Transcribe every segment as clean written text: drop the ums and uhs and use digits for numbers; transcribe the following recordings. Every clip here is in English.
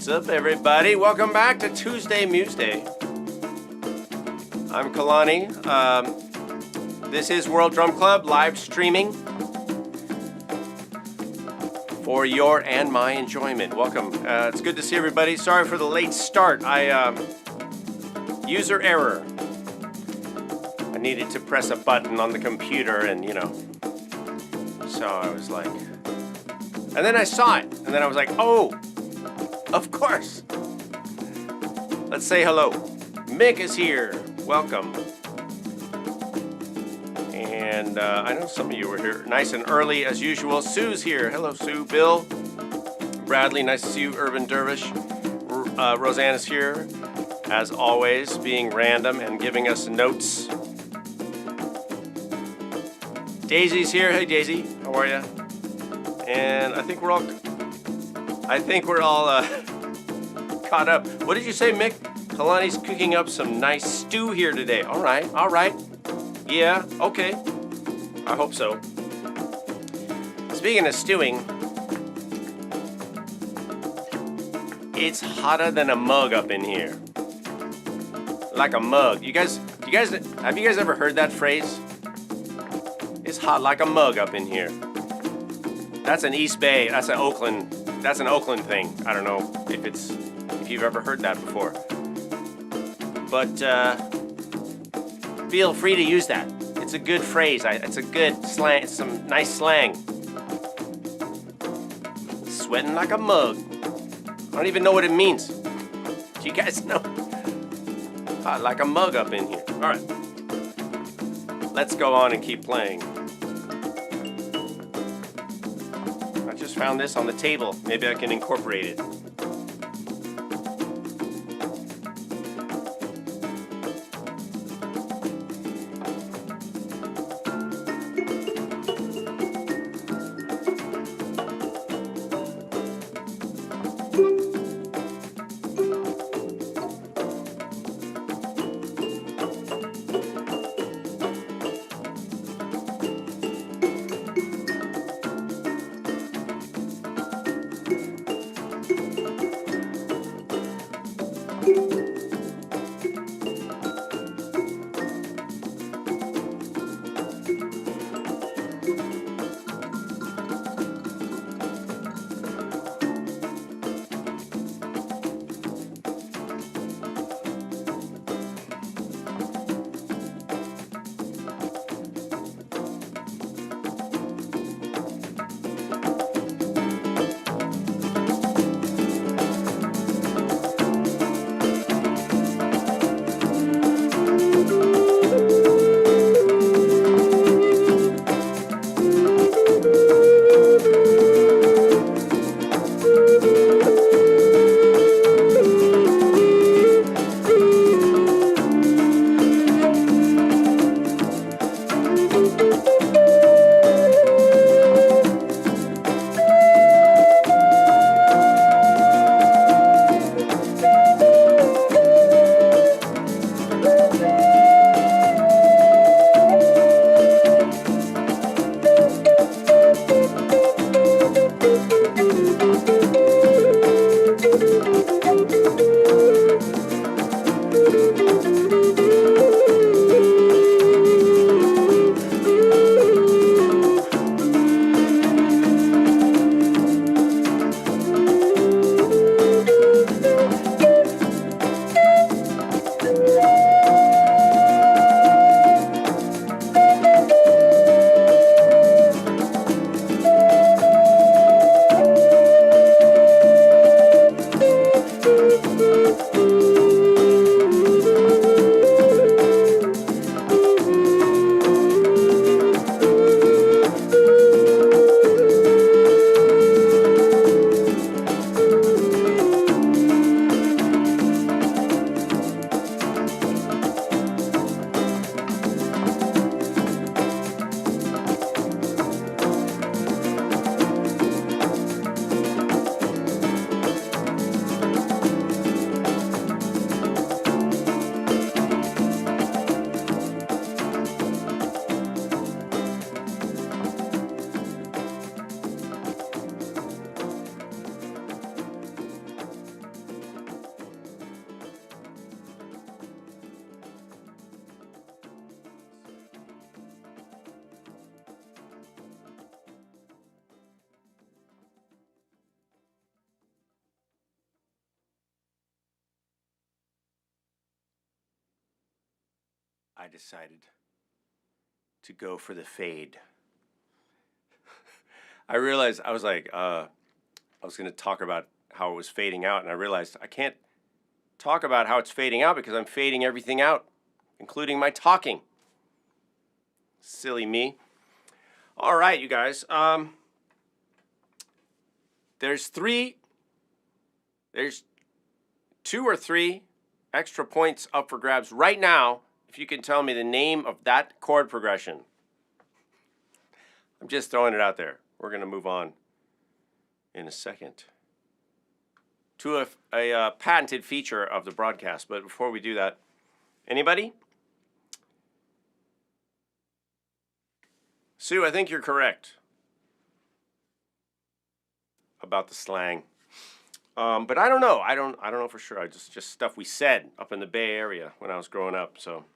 What's up, everybody? Welcome back to Tuesday Museday. I'm Kalani. This is World Drum Club live streaming for your and my enjoyment. Welcome. It's good to see everybody. Sorry for the late start. User error. I needed to press a button on the computer and, so I was like, and then I saw it, and then I was like, oh, of course. Let's say hello. Mick is here. Welcome. And I know some of you were here nice and early as usual. Sue's here. Hello, Sue. Bill. Bradley, nice to see you. Urban Dervish. Roseanne is here, as always, being random and giving us notes. Daisy's here. Hey, Daisy. How are you? And I think we're all caught up. What did you say, Mick? Kalani's cooking up some nice stew here today. All right. Yeah, okay. I hope so. Speaking of stewing, it's hotter than a mug up in here. Like a mug. Have you guys ever heard that phrase? It's hot like a mug up in here. That's an East Bay. That's an Oakland thing. I don't know if you've ever heard that before. But feel free to use that. It's a good phrase. It's a good slang. It's some nice slang. Sweating like a mug. I don't even know what it means. Do you guys know? Hot like a mug up in here. All right. Let's go on and keep playing. I just found this on the table. Maybe I can incorporate it. I decided to go for the fade. I realized I was like, I was going to talk about how it was fading out, and I realized I can't talk about how it's fading out because I'm fading everything out, including my talking. Silly me. All right, you guys. There's 2 or 3 extra points up for grabs right now if you can tell me the name of that chord progression. I'm just throwing it out there. We're going to move on in a second to a patented feature of the broadcast. But before we do that, anybody? Sue, I think you're correct about the slang. But I don't know. I don't know for sure. I just stuff we said up in the Bay Area when I was growing up. So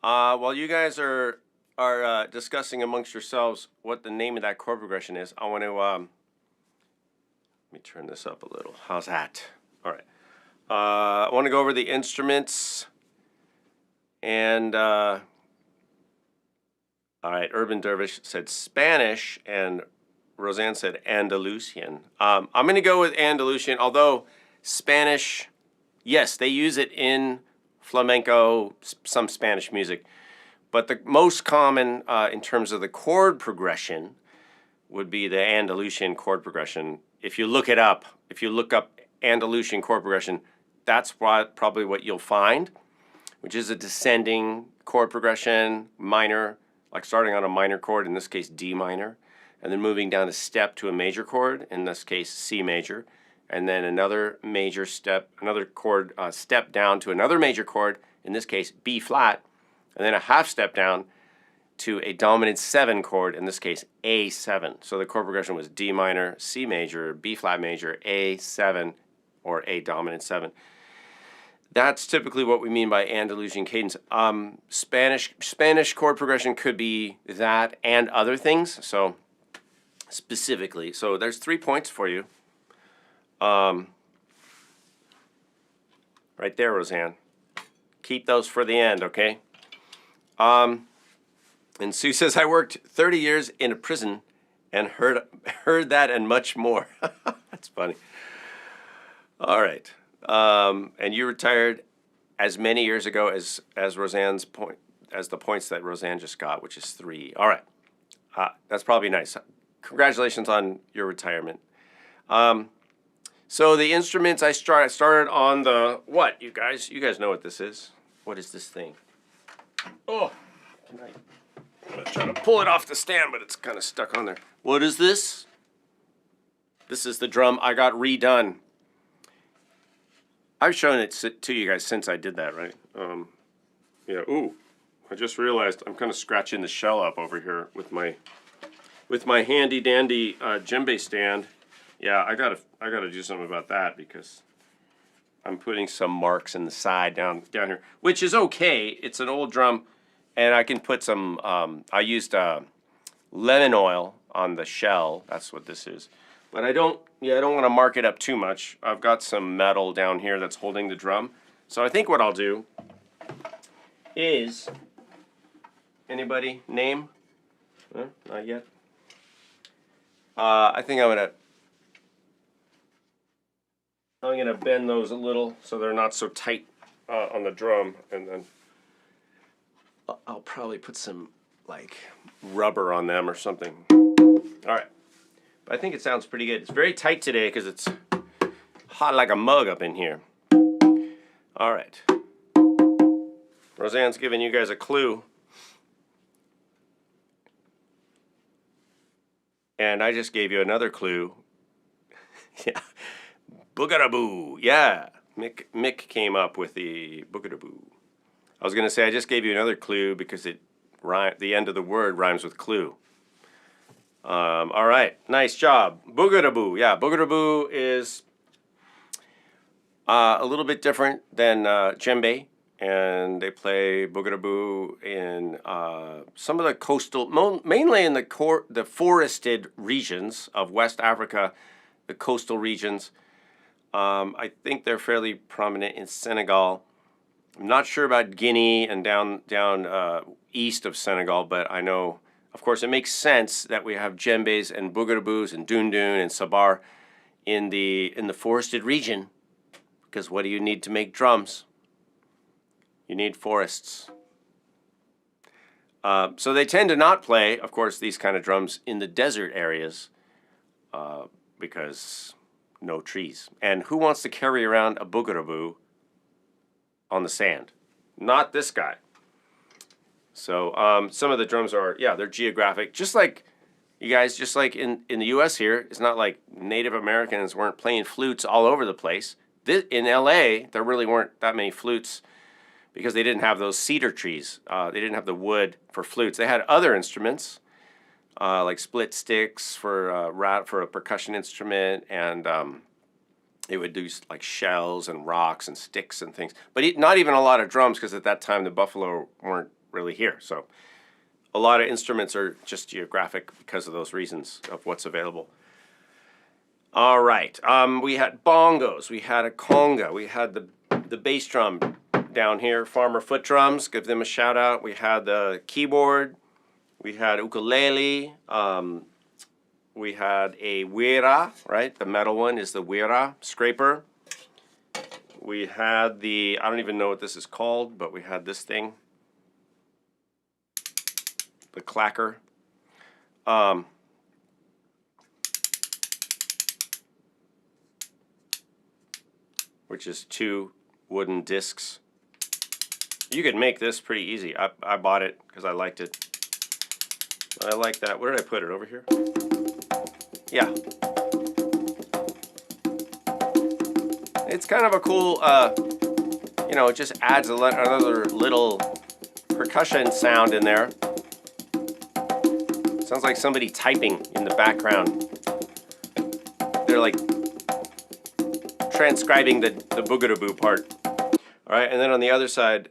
while you guys are discussing amongst yourselves what the name of that chord progression is, I want to let me turn this up a little. How's that? All right. I want to go over the instruments and all right. Urban Dervish said Spanish and Roseanne said Andalusian. I'm going to go with Andalusian, although Spanish, yes, they use it in flamenco, some Spanish music. But the most common in terms of the chord progression would be the Andalusian chord progression. If you look it up, if you look up Andalusian chord progression, that's probably what you'll find, which is a descending chord progression, minor, like starting on a minor chord, in this case D minor, and then moving down a step to a major chord, in this case C major, and then another major step, another chord step down to another major chord, in this case B flat, and then a half step down to a dominant 7 chord, in this case A7. So the chord progression was D minor, C major, B flat major, A7, or A dominant 7. That's typically what we mean by Andalusian cadence. Spanish chord progression could be that and other things. So specifically, so there's 3 points for you. Right there, Roseanne. Keep those for the end, okay? And Sue says, I worked 30 years in a prison and heard that and much more. That's funny. All right. And you retired as many years ago as Roseanne's point, as the points that Roseanne just got, which is 3. All right. That's probably nice. Congratulations on your retirement. So the instruments I started on the what, you guys? You guys know what this is. What is this thing? Oh, I'm gonna try to pull it off the stand, but it's kind of stuck on there. What is this? This is the drum I got redone. I've shown it to you guys since I did that, right? Yeah. Ooh, I just realized I'm kind of scratching the shell up over here with my handy dandy djembe stand. Yeah, I gotta do something about that because I'm putting some marks in the side down here, which is okay. It's an old drum, and I can put some. I used lemon oil on the shell. That's what this is. But I don't want to mark it up too much. I've got some metal down here that's holding the drum. So I think what I'll do is, anybody name? Not yet. I think I'm gonna bend those a little so they're not so tight on the drum, and then I'll probably put some like rubber on them or something. All right. But I think it sounds pretty good. It's very tight today because it's hot like a mug up in here. All right. Roseanne's giving you guys a clue. And I just gave you another clue. Yeah. Boogadaboo. Yeah. Mick came up with the boogadaboo. I was going to say I just gave you another clue because the end of the word rhymes with clue. All right, nice job. Boogadaboo, yeah, boogadaboo is a little bit different than djembe, and they play boogadaboo in some of the coastal, mainly in the forested regions of West Africa, the coastal regions. I think they're fairly prominent in Senegal I'm not sure about Guinea and down east of Senegal, but I know, of course, it makes sense that we have djembes and bougarabous and dundun and sabar in the forested region, because what do you need to make drums? You need forests. So they tend to not play, of course, these kind of drums in the desert areas because no trees. And who wants to carry around a bougarabou on the sand? Not this guy. So some of the drums are, yeah, they're geographic. Just like, you guys, just like in the U.S. here, it's not like Native Americans weren't playing flutes all over the place. In L.A., there really weren't that many flutes because they didn't have those cedar trees. They didn't have the wood for flutes. They had other instruments, like split sticks for a percussion instrument, and it would do like shells and rocks and sticks and things. But not even a lot of drums, because at that time the buffalo weren't really here. So a lot of instruments are just geographic because of those reasons of what's available. All right, we had bongos, we had a conga, we had the bass drum down here, Farmer Foot Drums, give them a shout out. We had the keyboard, we had ukulele, we had a wira, right? The metal one is the wira scraper. We had the, I don't even know what this is called, but we had this thing, the clacker. Which is 2 wooden discs. You could make this pretty easy. I bought it because I liked it. I like that. Where did I put it? Over here? Yeah. It's kind of a cool, you know, it just adds another little percussion sound in there. Sounds like somebody typing in the background. They're like transcribing the bougarabou part. All right, and then on the other side,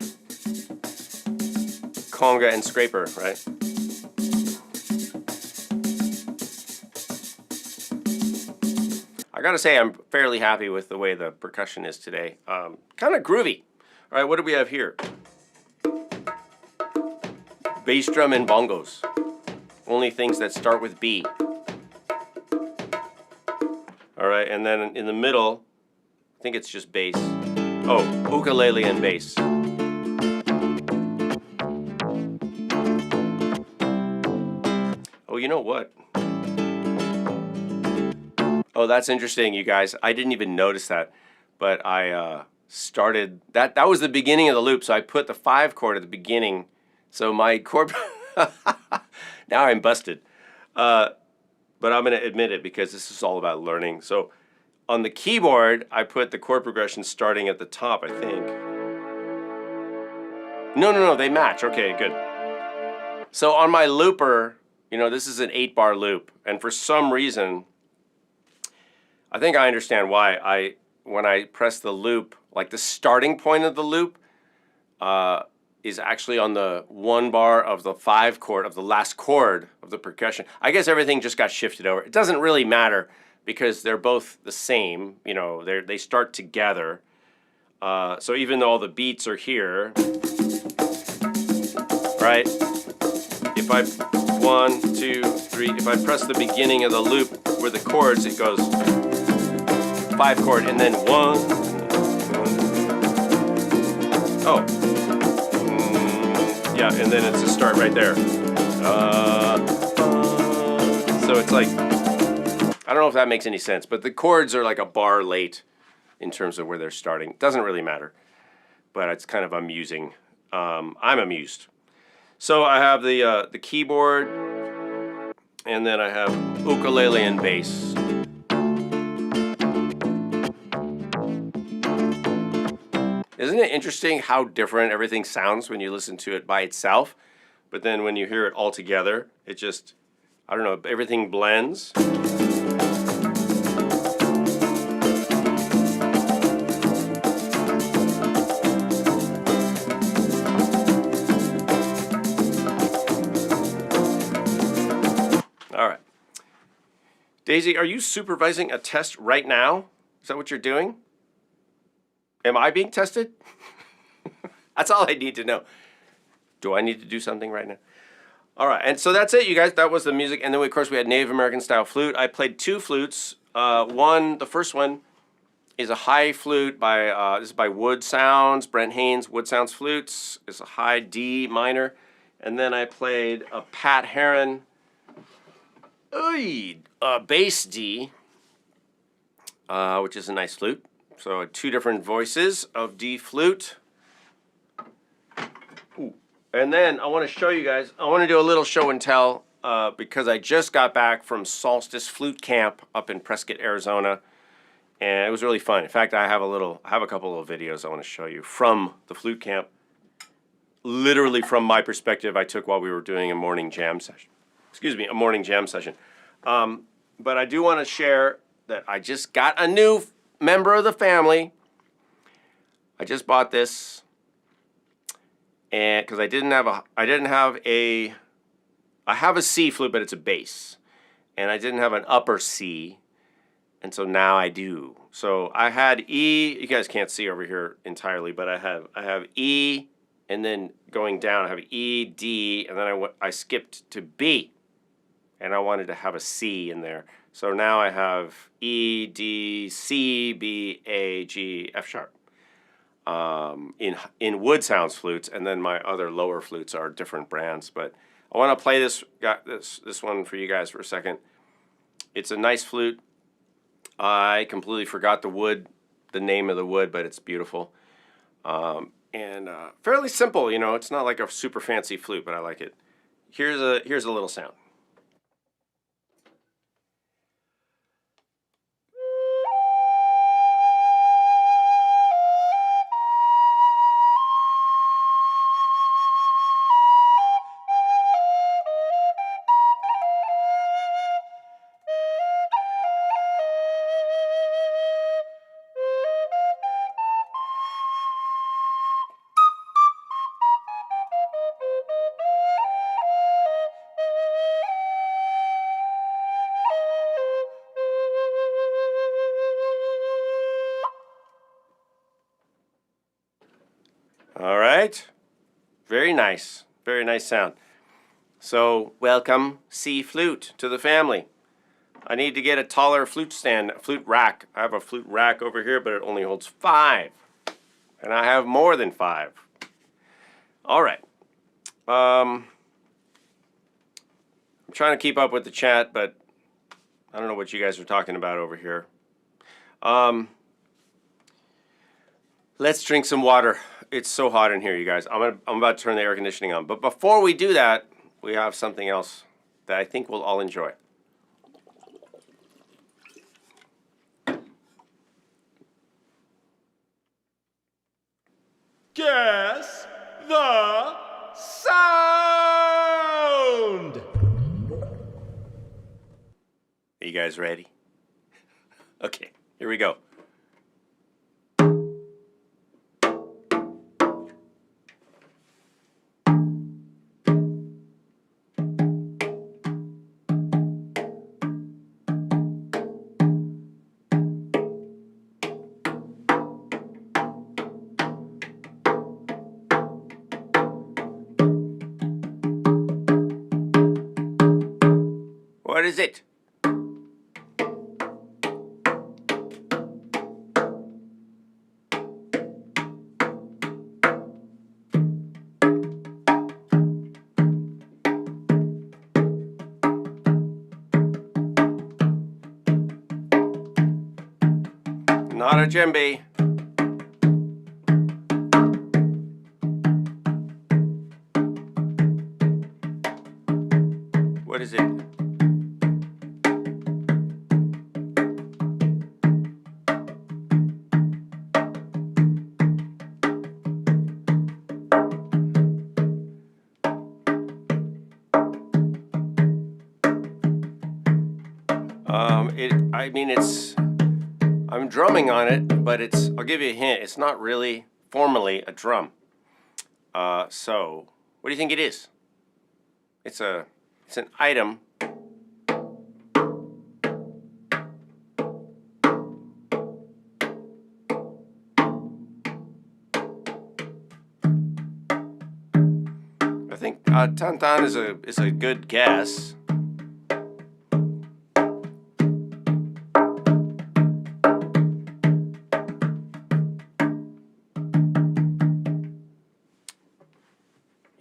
conga and scraper, right? I gotta say, I'm fairly happy with the way the percussion is today. Kind of groovy. All right, what do we have here? Bass drum and bongos. Only things that start with B. All right, and then in the middle, I think it's just bass. Oh, ukulele and bass. Oh, you know what? Oh, that's interesting, you guys. I didn't even notice that, but I started, that was the beginning of the loop, so I put the 5 chord at the beginning, so my chord, now I'm busted. But I'm going to admit it because this is all about learning. So on the keyboard, I put the chord progression starting at the top, I think. No, they match. Okay, good. So on my looper, you know, this is an 8-bar loop, and for some reason, I think I understand why. When I press the loop, like the starting point of the loop is actually on the 1 bar of the 5 chord, of the last chord of the percussion. I guess everything just got shifted over. It doesn't really matter because they're both the same. You know, they start together. So even though all the beats are here, right? If I 1, 2, 3, if I press the beginning of the loop where the chords, it goes 5 chord and then 1. Oh. Yeah, and then it's a start right there. So it's like, I don't know if that makes any sense, but the chords are like a bar late in terms of where they're starting. It doesn't really matter, but it's kind of amusing. I'm amused. So I have the keyboard, and then I have ukulele and bass. Isn't it interesting how different everything sounds when you listen to it by itself? But then when you hear it all together, it just, I don't know, everything blends. All right. Daisy, are you supervising a test right now? Is that what you're doing? Am I being tested? That's all I need to know. Do I need to do something right now? All right, and so that's it, you guys. That was the music. And then, of course, we had Native American style flute. I played 2 flutes. The first one is a high flute by, this is by Wood Sounds, Brent Haynes, Wood Sounds Flutes. It's a high D minor. And then I played a Pat Heron bass D, which is a nice flute. So 2 different voices of D flute. Ooh. And then I want to show you guys, I want to do a little show and tell because I just got back from Solstice Flute Camp up in Prescott, Arizona. And it was really fun. In fact, I have a couple of videos I want to show you from the flute camp. Literally from my perspective, I took while we were doing a morning jam session. Excuse me, a morning jam session. But I do want to share that I just got a new member of the family. I just bought this. And because I have a C flute, but it's a bass. And I didn't have an upper C. And so now I do. So I had E, you guys can't see over here entirely, but I have E, and then going down I have E, D, and then I skipped to B. And I wanted to have a C in there. So now I have E, D, C, B, A, G, F sharp. In Wood Sounds flutes, and then my other lower flutes are different brands. But I want to play this one for you guys for a second. It's a nice flute. I completely forgot the name of the wood, but it's beautiful. And fairly simple, you know. It's not like a super fancy flute, but I like it. Here's a little sound. All right. Very nice sound. So welcome C flute to the family. I need to get a taller flute rack. I have a flute rack over here, but it only holds 5. And I have more than 5. All right. I'm trying to keep up with the chat, but I don't know what you guys are talking about over here. Let's drink some water. It's so hot in here, you guys. I'm about to turn the air conditioning on. But before we do that, we have something else that I think we'll all enjoy. Guess the sound! Are you guys ready? Okay, here we go. What is it? Not a djembe. What is it? I'm drumming on it, but I'll give you a hint, it's not really formally a drum. So, what do you think it is? It's an item. think Tantan is a good guess.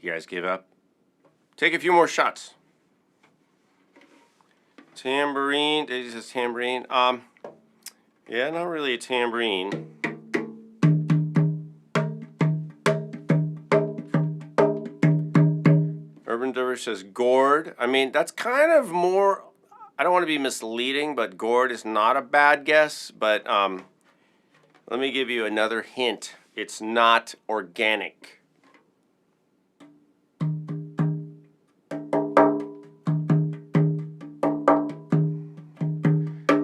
You guys give up? Take a few more shots. Tambourine. Daisy says tambourine. Yeah, not really a tambourine. Urban Dervish says gourd. I mean, that's kind of more, I don't want to be misleading, but gourd is not a bad guess. But let me give you another hint. It's not organic.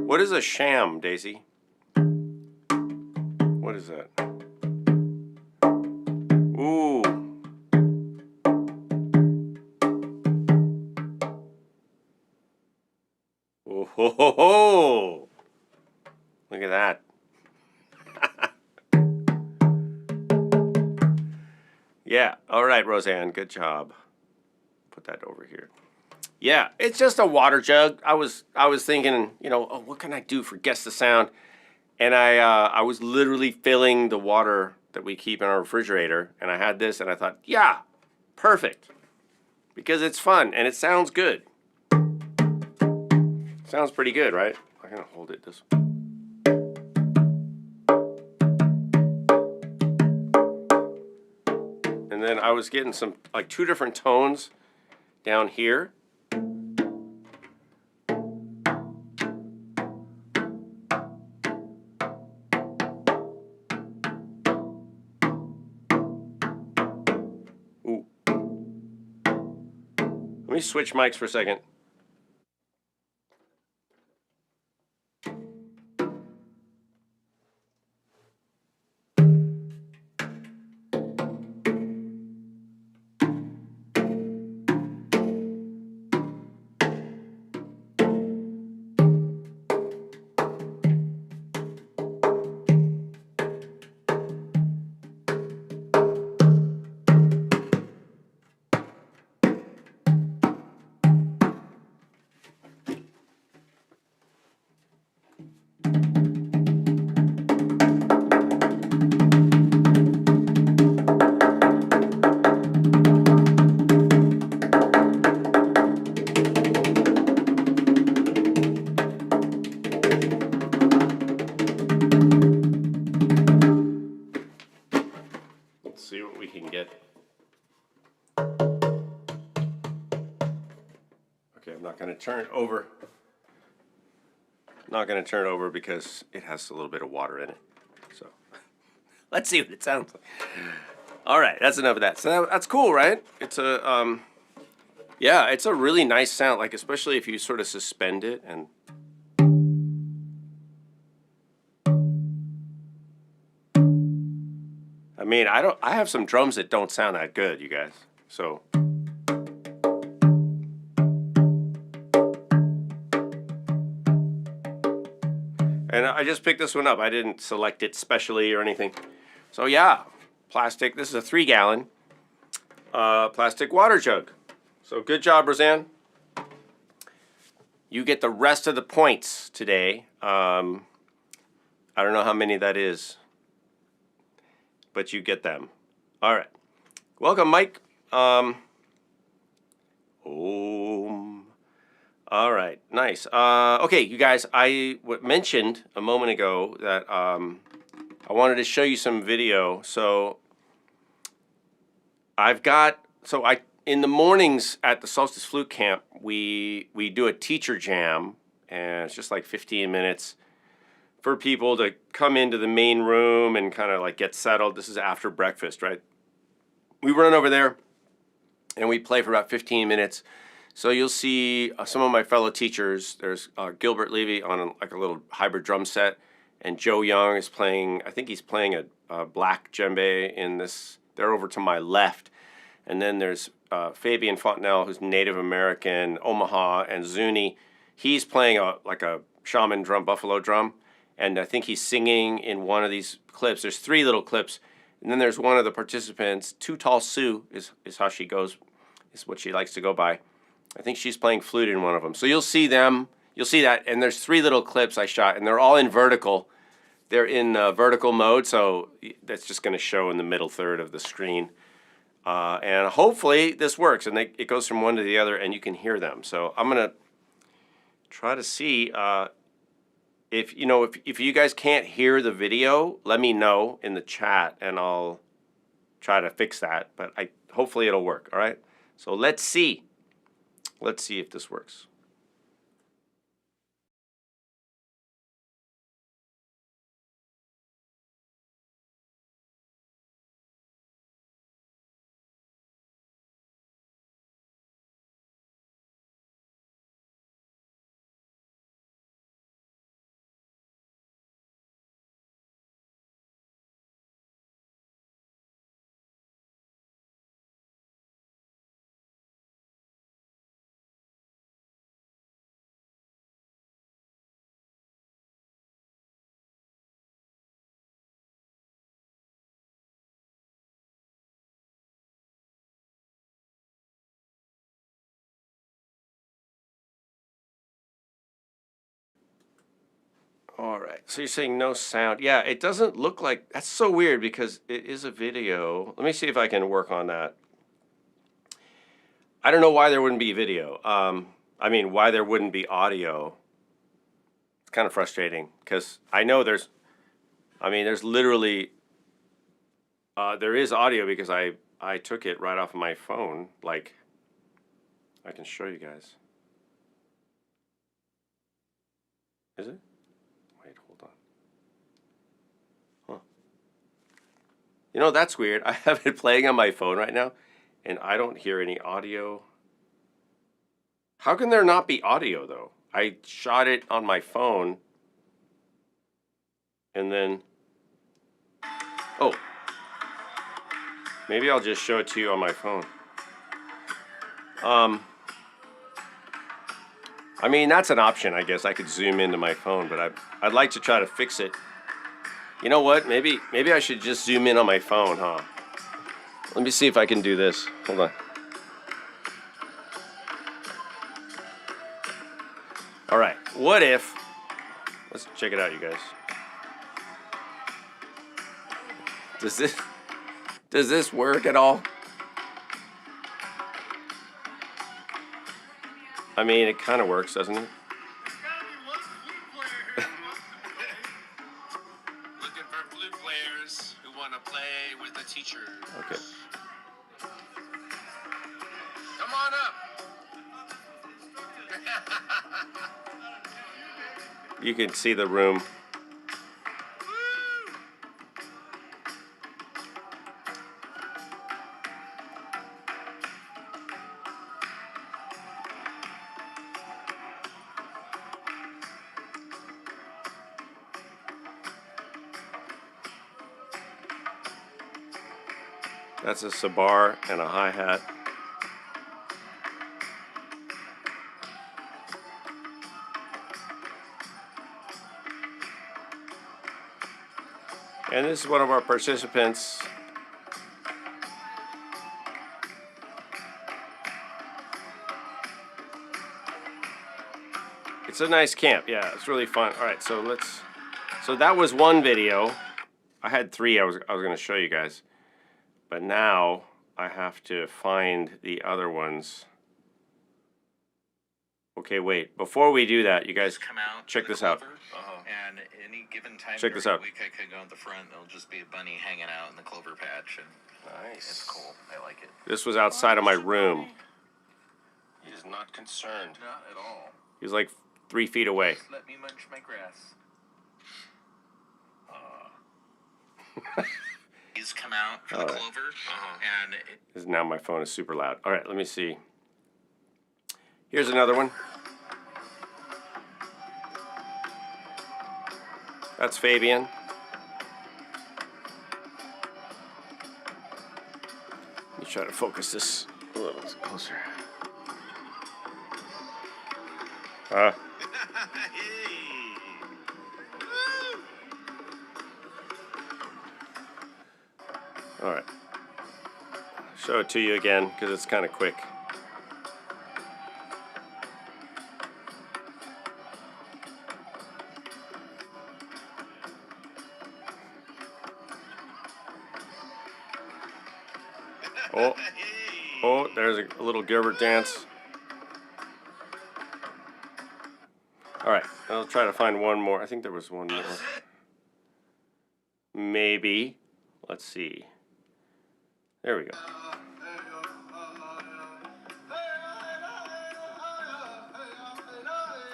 What is a sham, Daisy? What is that? Ooh. Oh ho ho ho! Look at that. Yeah. All right, Roseanne. Good job. Put that over here. Yeah, it's just a water jug. I was thinking, you know, oh, what can I do for Guess the Sound? And I was literally filling the water that we keep in our refrigerator, and I had this, and I thought, yeah, perfect, because it's fun and it sounds good. Sounds pretty good, right? I'm gonna hold it this way. And then I was getting some, like, 2 different tones down here. Ooh. Let me switch mics for a second. See what we can get. Okay, I'm not going to turn it over. Not going to turn it over because it has a little bit of water in it. So let's see what it sounds like. All right, that's enough of that. So that's cool, right? It's a yeah, it's a really nice sound, like especially if you sort of suspend it and. I mean, I have some drums that don't sound that good, you guys. So. And I just picked this one up. I didn't select it specially or anything. So yeah, plastic. This is a 3-gallon plastic water jug. So good job, Roseanne. You get the rest of the points today. I don't know how many that is, but you get them. All right. Welcome, Mike. All right, nice. Okay, you guys, I mentioned a moment ago that I wanted to show you some video. So in the mornings at the Solstice Flute Camp, we do a teacher jam, and it's just like 15 minutes for people to come into the main room and kind of like get settled. This is after breakfast, right? We run over there and we play for about 15 minutes. So you'll see some of my fellow teachers. There's Gilbert Levy on like a little hybrid drum set, and Joe Young is playing, I think he's playing a black djembe in this. They're over to my left. And then there's Fabian Fontenelle, who's Native American, Omaha, and Zuni. He's playing like a shaman drum, buffalo drum. And I think he's singing in one of these clips. There's 3 little clips. And then there's one of the participants, Too Tall Sue is how she goes. is what she likes to go by. I think she's playing flute in one of them. So you'll see them. You'll see that. And there's 3 little clips I shot, and they're all in vertical. They're in vertical mode, so that's just going to show in the middle third of the screen. And hopefully this works, and it goes from one to the other, and you can hear them. So I'm going to try to see if you guys can't hear the video, let me know in the chat, and I'll try to fix that. But hopefully it'll work. All right. So let's see. Let's see if this works. All right, so you're saying no sound. Yeah, it doesn't look like, that's so weird because it is a video. Let me see if I can work on that. I don't know why there wouldn't be video. Why there wouldn't be audio. It's kind of frustrating because I know there's literally, there is audio because I took it right off of my phone. Like, I can show you guys. Is it? You know, that's weird. I have it playing on my phone right now, and I don't hear any audio. How can there not be audio, though? I shot it on my phone, and then... Oh. Maybe I'll just show it to you on my phone. That's an option, I guess. I could zoom into my phone, but I'd like to try to fix it. You know what? Maybe I should just zoom in on my phone, huh? Let me see if I can do this. Hold on. All right. What if... Let's check it out, you guys. Does this work at all? It kind of works, doesn't it? Okay. Come on up. You can see the room. That's a sabar and a hi-hat. And this is one of our participants. It's a nice camp. Yeah, it's really fun. All right, so that was one video. I had 3 I was going to show you guys. But now I have to find the other ones. Okay, wait. Before we do that, you guys check this out. And any given time check this during out. the week, I could go in the front. There'll just be a bunny hanging out in the clover patch, and nice. It's cool. I like it. This was outside of my room. He is not concerned. Not at all. He was like 3 feet away. Just let me munch my grass. He's come out for the clover, and Now my phone is super loud. All right, let me see. Here's another one. That's Fabian. Let me try to focus this a little closer. All right. Show it to you again because it's kind of quick. Oh, oh, there's a little Gilbert dance. All right, I'll try to find one more. I think there was one more. Maybe. Let's see. There we go.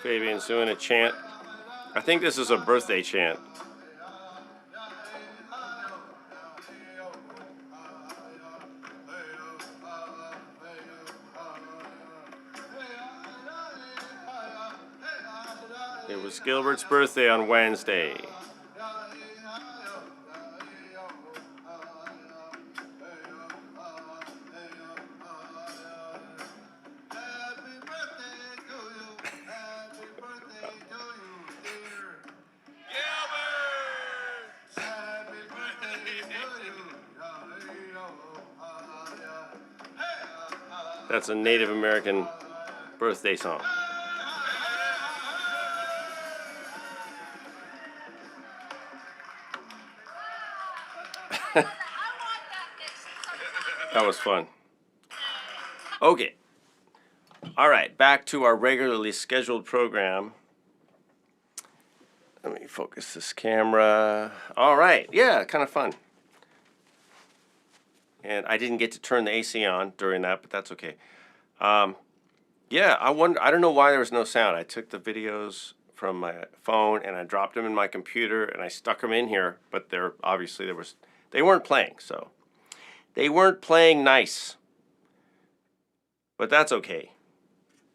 Fabian's doing a chant. I think this is a birthday chant. It was Gilbert's birthday on Wednesday. That's a Native American birthday song. That was fun. Okay. All right, back to our regularly scheduled program. Let me focus this camera. All right, yeah, kind of fun. And I didn't get to turn the AC on during that, but that's okay. Yeah, I don't know why there was no sound. I took the videos from my phone and I dropped them in my computer and I stuck them in here, but they weren't playing, so they weren't playing nice. But that's okay.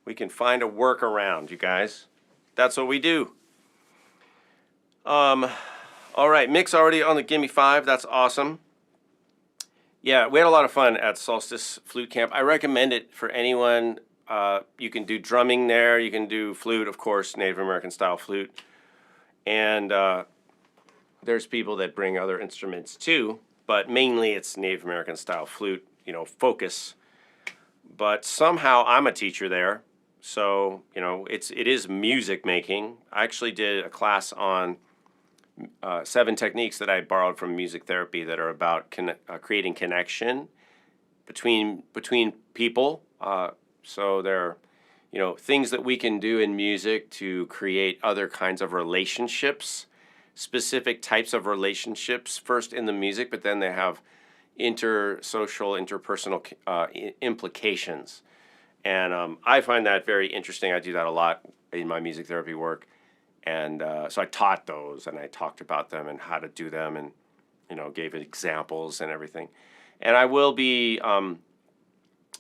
We can find a workaround, you guys. That's what we do. All right, Mick's already on the Gimme 5. That's awesome. Yeah, we had a lot of fun at Solstice Flute Camp. I recommend it for anyone. You can do drumming there. You can do flute, of course, Native American style flute. And there's people that bring other instruments too, but mainly it's Native American style flute, focus. But somehow I'm a teacher there, so it is music making. I actually did a class on 7 techniques that I borrowed from music therapy that are about creating connection between people. So there are things that we can do in music to create other kinds of relationships, specific types of relationships. First in the music, but then they have interpersonal implications. And I find that very interesting. I do that a lot in my music therapy work. And so I taught those and I talked about them and how to do them and, gave examples and everything. And I will be,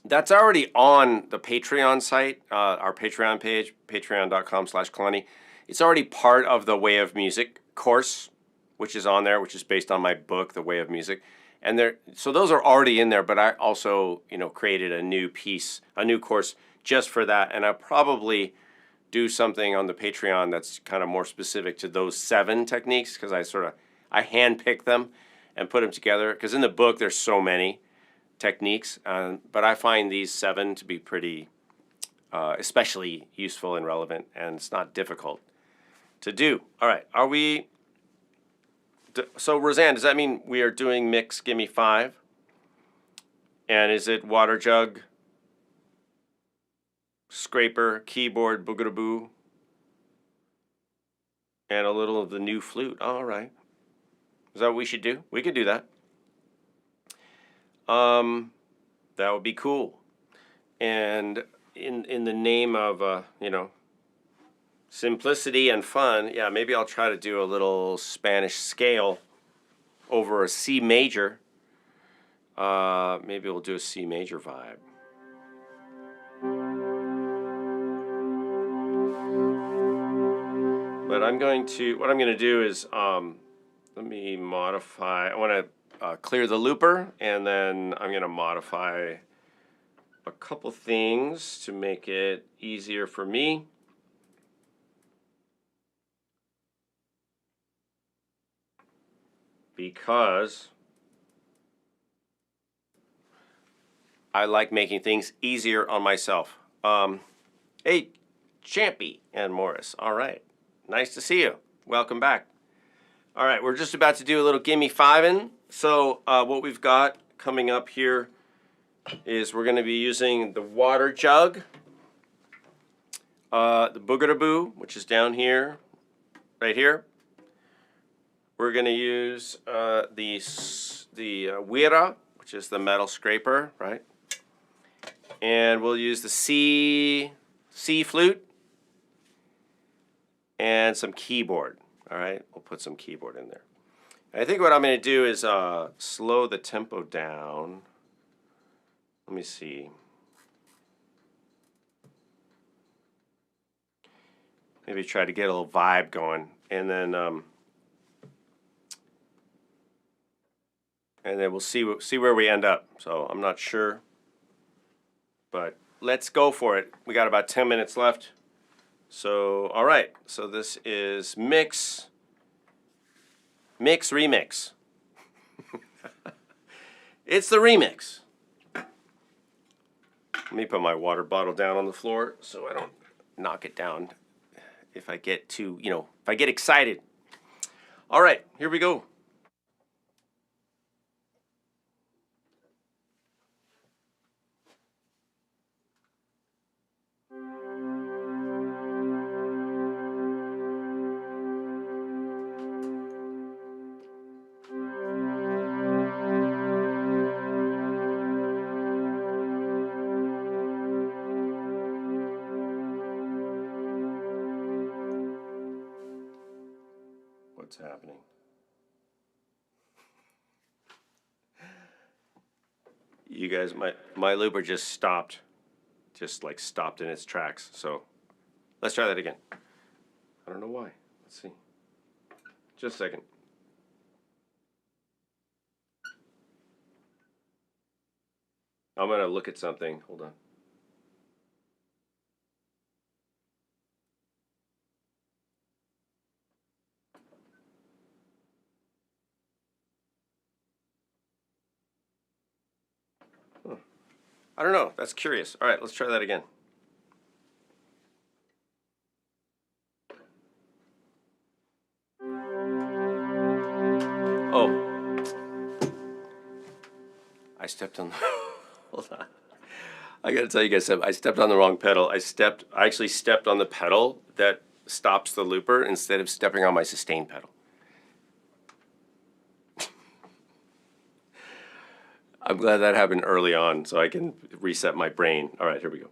that's already on the Patreon site, our Patreon page, patreon.com/Kalani. It's already part of the Way of Music course, which is on there, which is based on my book, The Way of Music. And so those are already in there, but I also, created a new course just for that. And I'll probably do something on the Patreon that's kind of more specific to those 7 techniques, because I handpick them and put them together. Because in the book, there's so many techniques, but I find these 7 to be pretty especially useful and relevant, and it's not difficult to do. All right, are we... So, Roseanne, does that mean we are doing Mix Gimme 5? And is it water jug, scraper, keyboard, boogadaboo, and a little of the new flute? All right. Is that what we should do? We could do that. That would be cool. And in the name of, simplicity and fun, yeah, maybe I'll try to do a little Spanish scale over a C major. Maybe we'll do a C major vibe. But what I'm going to do is, let me modify, I want to clear the looper, and then I'm going to modify a couple things to make it easier for me. Because I like making things easier on myself. Hey, Champy and Morris. All right. Nice to see you. Welcome back. All right, we're just about to do a little Gimme 5-in. So what we've got coming up here is we're going to be using the water jug, the boogaraboo, which is down here, right here. We're going to use the wira, which is the metal scraper, right? And we'll use the C flute and some keyboard. All right, we'll put some keyboard in there. I think what I'm going to do is slow the tempo down. Let me see. Maybe try to get a little vibe going, and then we'll see where we end up. So I'm not sure, but let's go for it. We got about 10 minutes left. So all right. So this is mix, remix. It's the remix. Let me put my water bottle down on the floor so I don't knock it down if I get too, if I get excited. All right, here we go. What's happening? You guys, my looper just stopped. Just like stopped in its tracks. So let's try that again. I don't know why. Let's see. Just a second. I'm going to look at something. Hold on. I don't know. That's curious. All right, let's try that again. Oh. I stepped on the... Hold on. I got to tell you guys something. I stepped on the wrong pedal. I actually stepped on the pedal that stops the looper instead of stepping on my sustain pedal. I'm glad that happened early on so I can reset my brain. All right, here we go.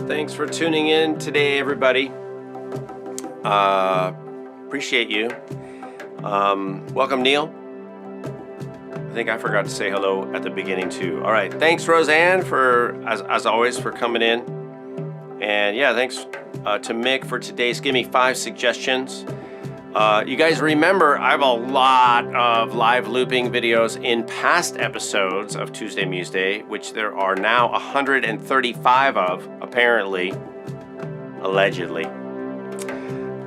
Thanks for tuning in today, everybody. Appreciate you. Welcome, Neil. I think I forgot to say hello at the beginning too. All right, thanks Roseanne for as always for coming in, and yeah, thanks to Mick for today's Give Me 5 suggestions. You guys remember I have a lot of live looping videos in past episodes of Tuesday Museday, which there are now 135 of, apparently, allegedly.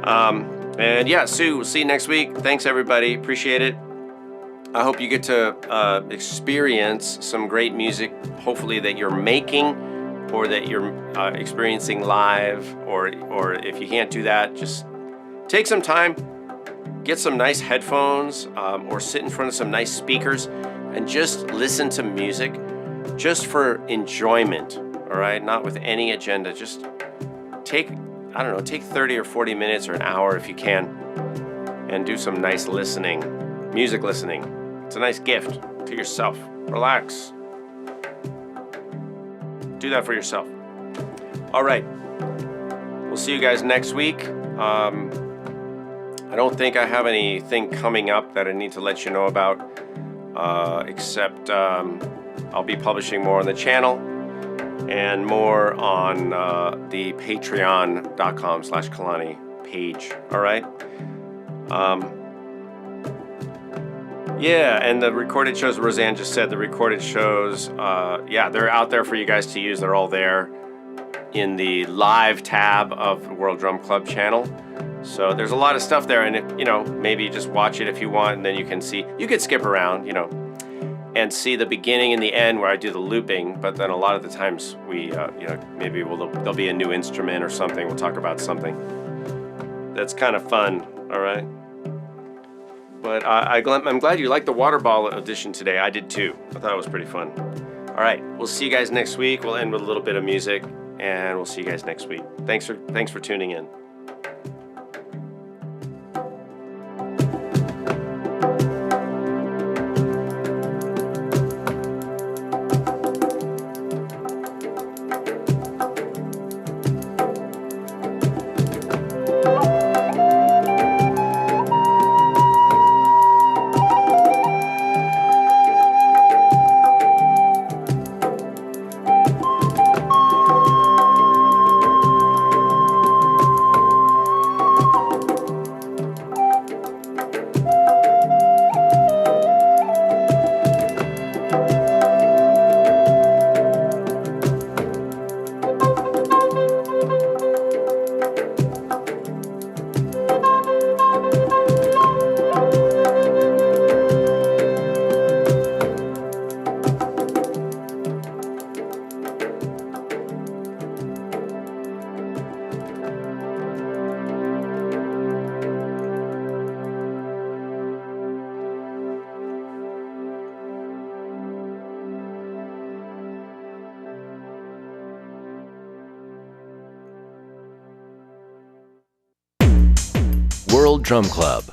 And yeah, Sue, we'll see you next week. Thanks everybody, appreciate it. I hope you get to experience some great music, hopefully that you're making or that you're experiencing live, or if you can't do that, just take some time, get some nice headphones or sit in front of some nice speakers and just listen to music just for enjoyment, all right? Not with any agenda. Just take 30 or 40 minutes or an hour if you can and do some nice listening, music listening. It's a nice gift to yourself. Relax. Do that for yourself. All right. We'll see you guys next week. I don't think I have anything coming up that I need to let you know about, except I'll be publishing more on the channel and more on the patreon.com/Kalani page. All right. Yeah, and the recorded shows, Roseanne just said the recorded shows, yeah, they're out there for you guys to use. They're all there in the live tab of the World Drum Club channel. So there's a lot of stuff there, and if, maybe just watch it if you want, and then you can skip around, and see the beginning and the end where I do the looping. But then a lot of the times we, maybe there'll be a new instrument or something. We'll talk about something that's kind of fun. All right. But I'm glad you liked the water ball edition today. I did too. I thought it was pretty fun. All right, we'll see you guys next week. We'll end with a little bit of music, and we'll see you guys next week. Thanks for tuning in. World Drum Club.